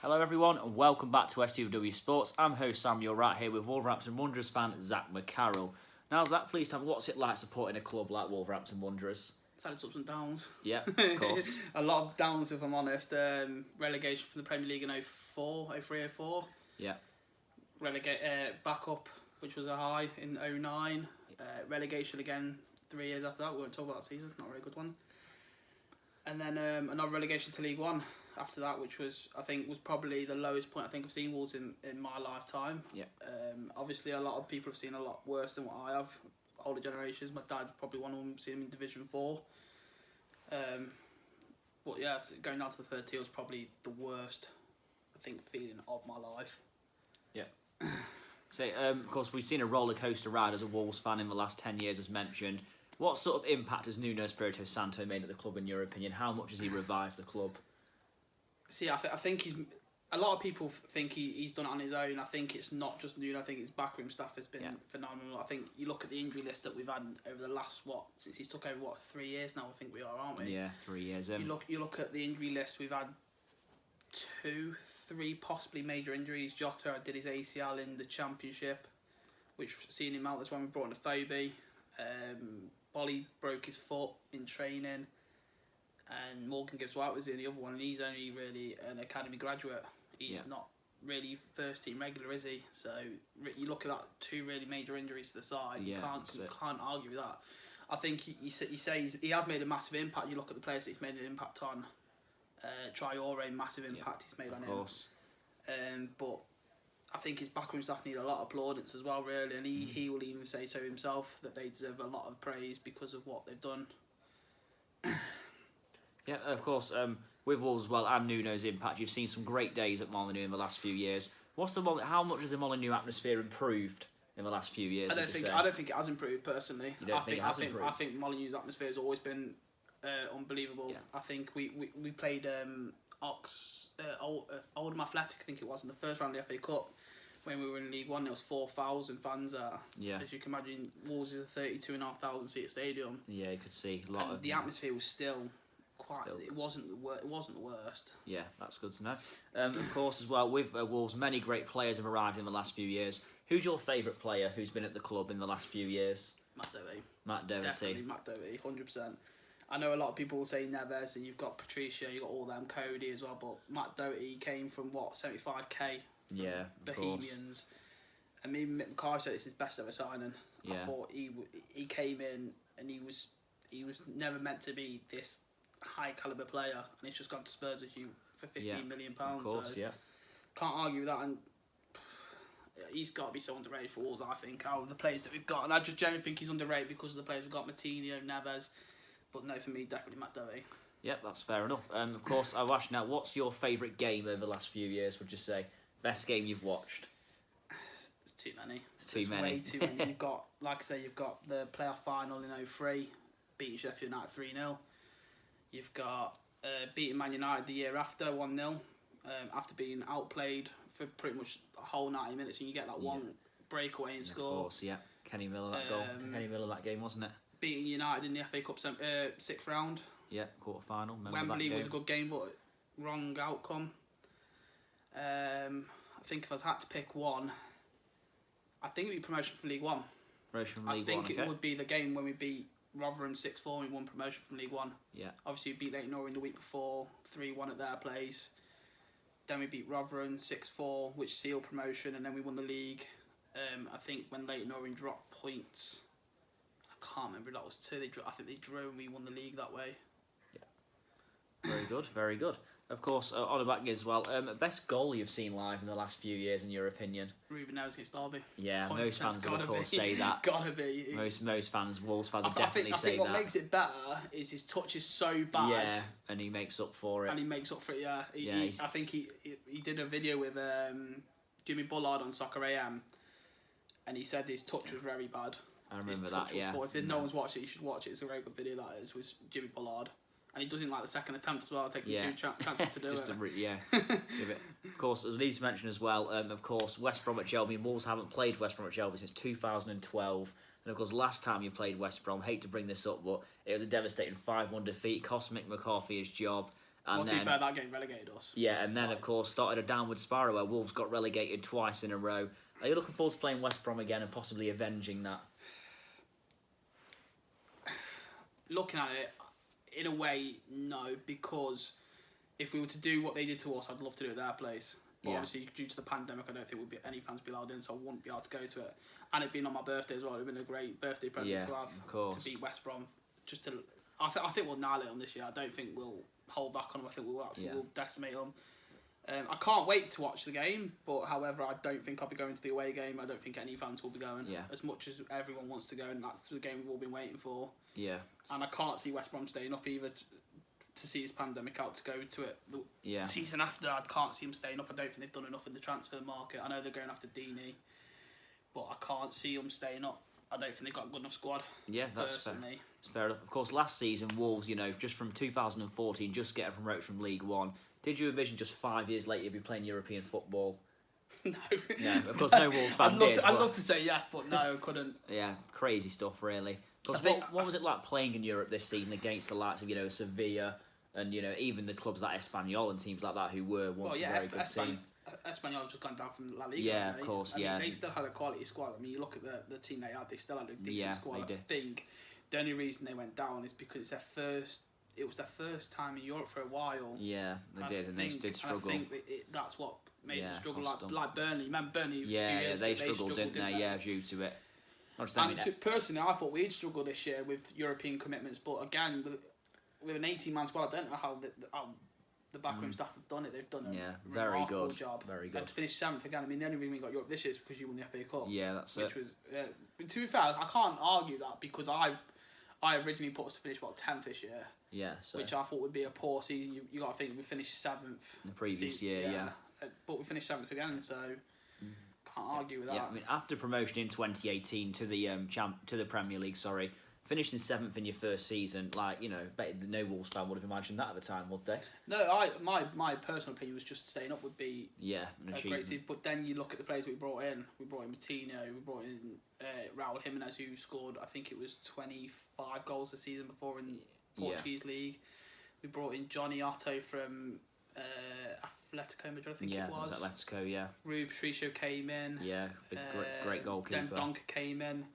Hello everyone and welcome back to STW Sports. I'm host Sam, you're right here with Wolverhampton Wanderers fan Zak McCarroll. Now Zak, please tell me, what's it like supporting a club like Wolverhampton Wanderers? It's had its ups and downs. Yeah, of course. A lot of downs if I'm honest. Relegation from the Premier League in 04. Yeah. Back up, which was a high in 09. Relegation again 3 years after that. We won't talk about that season, it's not a very good one. And then another relegation to League One after that, which was probably the lowest point I think I've seen Wolves in my lifetime. Yeah. Obviously a lot of people have seen a lot worse than what I have. Older generations. My dad's probably one of them, seen him in Division 4. But yeah, going down to the third tier was probably the worst, I think, feeling of my life. Yeah. So, of course, we've seen a roller coaster ride as a Wolves fan in the last 10 years, as mentioned. What sort of impact has Nuno Espirito Santo made at the club, in your opinion? How much has he revived the club? See, I think he's. A lot of people think he's done it on his own. I think it's not just Nuno. I think his backroom staff has been phenomenal. I think you look at the injury list that we've had over the last, since he's took over, 3 years now, I think we are, aren't we? Yeah, 3 years. You look at the injury list, we've had 2, 3 possibly major injuries. Jota did his ACL in the Championship, which seen him out. That's when we brought in the Phoebe. Bolly broke his foot in training. And Morgan Gibbs-White was the only other one, and he's only really an academy graduate. He's not really first team regular, is he? So you look at that, 2 really major injuries to the side. You can't argue with that. I think you say he has made a massive impact. You look at the players that he's made an impact on. Traore, massive impact he's made on him. Of course. But I think his backroom staff need a lot of plaudits as well, really, and he will even say so himself that they deserve a lot of praise because of what they've done. Yeah, of course. With Wolves as well and Nuno's impact, you've seen some great days at Molineux in the last few years. How much has the Molineux atmosphere improved in the last few years? I don't think it has improved personally. You don't think it has improved? I think Molineux's atmosphere has always been unbelievable. Yeah. I think we played Oldham Athletic, I think it was, in the first round of the FA Cup. When we were in League One, there was 4,000 fans there. Yeah. As you can imagine, Wolves is a 32,500 seat stadium. Yeah, you could see a lot of the atmosphere was still. It wasn't the worst. Yeah, that's good to know. Of course, as well, with Wolves, many great players have arrived in the last few years. Who's your favourite player who's been at the club in the last few years? Matt Doherty. Matt Doherty. Definitely Matt Doherty, 100%. I know a lot of people will say Neves, and you've got Patricia, you've got all them, Cody as well, but Matt Doherty came from, 75k? Yeah, Bohemians. And me and McCarroll said it's his best ever signing. Yeah. I thought he came in and he was never meant to be this high caliber player, and it's just gone to Spurs for £15 million. Of course, so can't argue with that, and he's got to be so underrated for Wolves, I think, out of the players that we've got. And I just generally think he's underrated because of the players we've got, Martinho, Neves, but no, for me, definitely Matt Doherty. Yep, that's fair enough. Of course, I'll ask now, what's your favourite game over the last few years, would you say? Best game you've watched? There's too many. It's many. Way too many. You've got, like I say, you've got the playoff final in 03, beating Sheffield United 3-0. You've got beating Man United the year after 1-0, after being outplayed for pretty much the whole 90 minutes, and you get that one breakaway and score. Of course, yeah. Kenny Miller, that goal. Kenny Miller, that game, wasn't it? Beating United in the FA Cup 6th round. Yeah, quarter final. Wembley was a good game, but wrong outcome. I think if I had to pick one, I think it would be promotion from League One. Promotion from League One, I think it would be the game when we beat Rotherham 6-4, we won promotion from League One. Yeah. Obviously, we beat Leyton Orient the week before, 3-1 at their place. Then we beat Rotherham 6-4, which sealed promotion, and then we won the league. I think when Leyton Orient dropped points, I can't remember, that was 2. I think they drew and we won the league that way. Yeah. Very good, very good. Of course, on the back as well, best goal you've seen live in the last few years, in your opinion? Ruben Neves against Derby. Yeah, most fans will of course say that. Gotta be. Most fans, Wolves fans, definitely say that. I think what makes it better is his touch is so bad. Yeah, and he makes up for it. I think he did a video with Jimmy Bullard on Soccer AM, and he said his touch was very bad. I remember that, yeah. Poor. If no one's watched it, you should watch it. It's a very good video, that is, with Jimmy Bullard. And he doesn't like the second attempt as well. It takes him 2 chances to do it. Give it. Of course, as Leeds mentioned as well, of course, West Bromwich Albion, Wolves haven't played West Bromwich Albion since 2012. And of course, last time you played West Brom, hate to bring this up, but it was a devastating 5-1 defeat. Cost Mick McCarthy his job. And to be fair, that game relegated us. Yeah, and then, of course, started a downward spiral where Wolves got relegated twice in a row. Are you looking forward to playing West Brom again and possibly avenging that? Looking at it, in a way, no, because if we were to do what they did to us, I'd love to do it at their place. But obviously, due to the pandemic, I don't think any fans would be allowed in, so I wouldn't be able to go to it. And it being on my birthday as well, it would have been a great birthday present to have, of course. to beat West Brom. I think we'll nail it on this year. I don't think we'll hold back on them. I think we'll decimate them. I can't wait to watch the game, but however, I don't think I'll be going to the away game. I don't think any fans will be going. As much as everyone wants to go, and that's the game we've all been waiting for. Yeah. And I can't see West Brom staying up either to see this pandemic out to go to it. The season after, I can't see them staying up. I don't think they've done enough in the transfer market. I know they're going after Deeney, but I can't see them staying up. I don't think they've got a good enough squad. Yeah, that's fair. It's fair enough. Of course, last season, Wolves, just from 2014, just getting promoted from League One. Did you envision just 5 years later you'd be playing European football? No. No, of course, no Wolves fan did. I'd love to say yes, but no, I couldn't. Yeah, crazy stuff, really. Because what was it like playing in Europe this season against the likes of, Sevilla and, even the clubs like Espanyol and teams like that who were once a very good team? Espanyol just gone down from La Liga. Yeah, of course, I mean, they still had a quality squad. I mean, you look at the team they had, they still had a decent squad. I think the only reason they went down is because it was their first time in Europe for a while. Yeah, they did did struggle. I think that's what made them struggle. Like Burnley. Remember Burnley? Yeah, they struggled, didn't they? Yeah, due to it. Personally, I thought we'd struggle this year with European commitments, but again, with an 18-man squad, I don't know how the backroom staff have done it. They've done a very remarkable good job. Very good. And to finish 7th again, I mean, the only reason we got Europe this year is because you won the FA Cup. Yeah, that's it. To be fair, I can't argue that because I originally put us to finish 10th this year. Yeah, which I thought would be a poor season. You got to think we finished 7th the previous year. But we finished 7th again, so can't argue with that. Yeah, I mean, after promotion in 2018 to the Premier League, finishing 7th in your first season, bet no Wolves fan would have imagined that at the time, would they? No, my personal opinion was just staying up would be an a great season. But then you look at the players we brought in. We brought in Martino. We brought in Raul Jimenez, who scored, I think it was 25 goals the season before in Portuguese league. We brought in Johnny Otto from Atletico Madrid, I think it was. Atletico, yeah. Rube Shrisho came in. Yeah, great goalkeeper. Then Donker came in.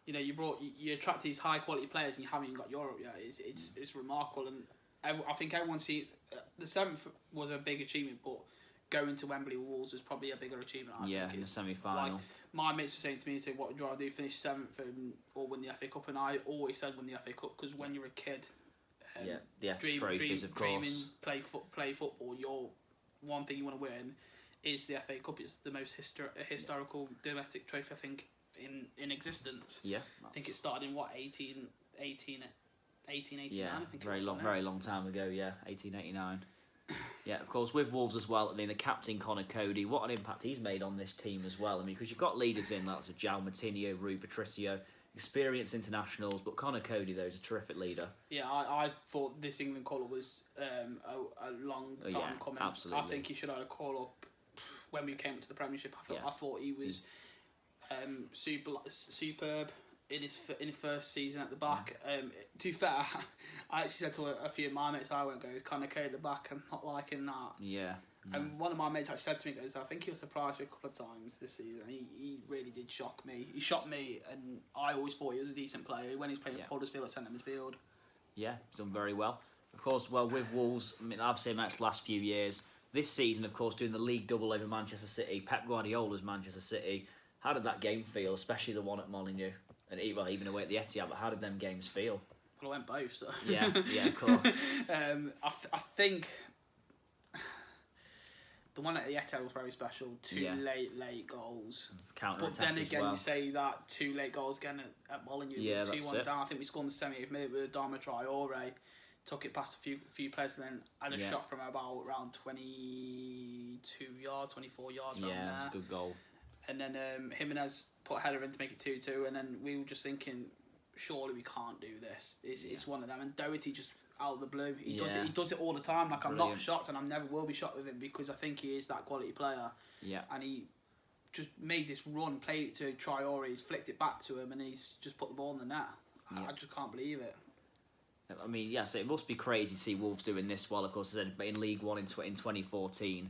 You attract these high quality players and you haven't even got Europe yet. It's remarkable, and I think everyone see the 7th was a big achievement, but going to Wembley with Wolves was probably a bigger achievement. I think in the semi-final. My mates were saying to me, "What would you rather do? Finish 7th or win the FA Cup?" And I always said win the FA Cup because when you're a kid, trophies, of course. Dreaming, play football. One thing you want to win is the FA Cup. It's the most historical domestic trophy I think in existence. Yeah, I think it started in 1889. Yeah, I think very long time ago. Yeah, 1889. Yeah, of course, with Wolves as well. I mean, the captain Conor Cody, what an impact he's made on this team as well. I mean, because you've got leaders in like João Moutinho, Rui Patricio, experienced internationals, but Conor Cody though is a terrific leader. Yeah, I thought this England call up was a long time coming. Absolutely. I think he should have had a call up when we came to the Premiership. I thought he was superb in his first season at the back. To be fair, I actually said to a few of my mates, I won't go, is Conor Cody at the back, I'm not liking that. Yeah. And one of my mates actually said to me, goes, I think he was surprised a couple of times this season. He really did shock me. He shocked me, and I always thought he was a decent player when he was playing at Huddersfield at centre midfield. Yeah, he's done very well. Of course, with Wolves, I mean, I've seen him the last few years. This season, of course, doing the league double over Manchester City, Pep Guardiola's Manchester City. How did that game feel, especially the one at Molineux? And even away at the Etihad, but how did them games feel? Well, I went both, so... Yeah, of course. I think the one at the Etihad was very special. Two late goals. Counter-attack. But then again, as well. You say that 2 late goals again at Molineux. Yeah, 2-1 down. I think we scored in the 78th minute with Adama Traore. Took it past a few players and then had a shot from about around 22 yards, 24 yards around there. Yeah, it was a good goal. And then Jimenez put a header in to make it 2-2, and then we were just thinking, surely we can't do this. It's one of them. And Doherty just out of the blue, he does it all the time. Like, I'm not shocked, and I never will be shocked with him because I think he is that quality player. Yeah. And he just made this run, played it to Traore, he's flicked it back to him, and he's just put the ball in the net. I just can't believe it. I mean, yes, it must be crazy to see Wolves doing this well. Of course, as I said, in League One in 2014.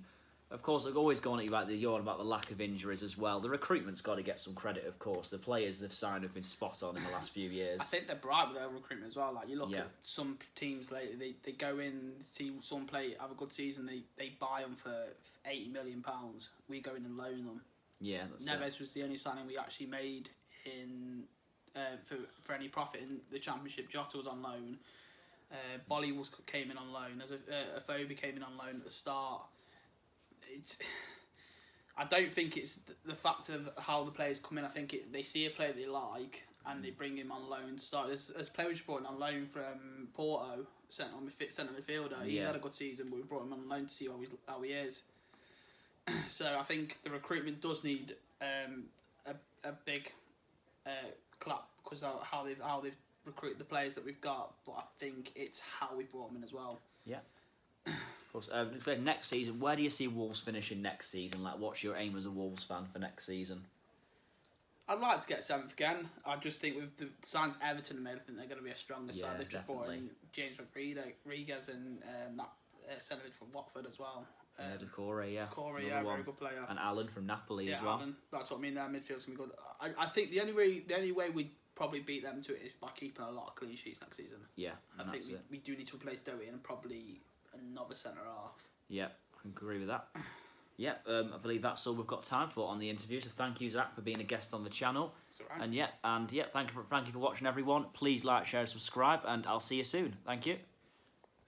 Of course, I've always gone at you about the lack of injuries as well. The recruitment's got to get some credit, of course. The players they've signed have been spot on in the last few years. I think they're bright with their recruitment as well. Like you look at some teams lately, they go in, see someone play, have a good season, they buy them for £80 million. We go in and loan them. Yeah, that's Neves was the only signing we actually made in for any profit in the Championship. Jota was on loan. Bolly came in on loan. As a Phobie came in on loan at the start. I don't think it's the fact of how the players come in. I think they see a player they like and they bring him on loan to start. There's a player we brought in on loan from Porto, centre midfielder. He had a good season, but we brought him on loan to see how he is. So I think the recruitment does need a big clap because of how they've recruited the players that we've got. But I think it's how we brought them in as well. Yeah. Of course, for next season, where do you see Wolves finishing next season? Like, what's your aim as a Wolves fan for next season? I'd like to get 7th again. I just think with the signs Everton made, I think they're going to be a stronger side. They've just brought in James Rodriguez and that centre from Watford as well. Decore, very good player. And Alan from Napoli as well. Alan, that's what I mean. Their midfield's going to be good. I think the only way we'd probably beat them to it is by keeping a lot of clean sheets next season. Yeah, I think we do need to replace Doherty and probably another centre half. Yeah, I can agree with that. Yeah, I believe that's all we've got time for on the interview. So thank you, Zach, for being a guest on the channel. That's all right. And thank you for watching, everyone. Please like, share, subscribe, and I'll see you soon. Thank you.